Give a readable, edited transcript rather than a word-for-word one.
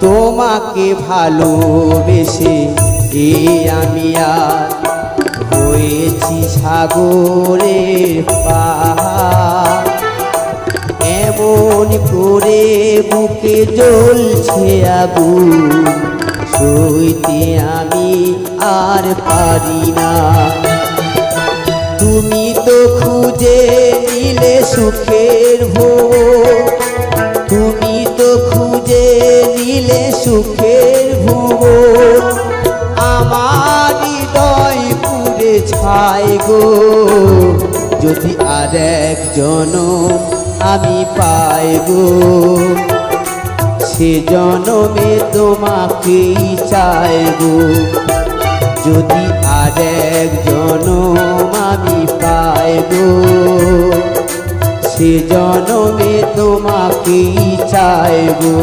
তোমাকে ভালোবেসে আমি আর হয়েছি সাগরের পাহাড়। এমন করে বুকে জ্বলছে আগুন, সইতে আমি আর পারি না। তুমি তো খুঁজে নিলে সুখের ভোর, তুমি তো খুঁজে নিলে সুখের ভোর। আমার হৃদয় পুড়ে ছাই গো, যদি আর এক জনম আমি পাই গো, সে জনমে তোমাকেই চাই গো। যদি আর এক জনম আমি পাই গো, সে জনমে তোমাকেই চাই গো।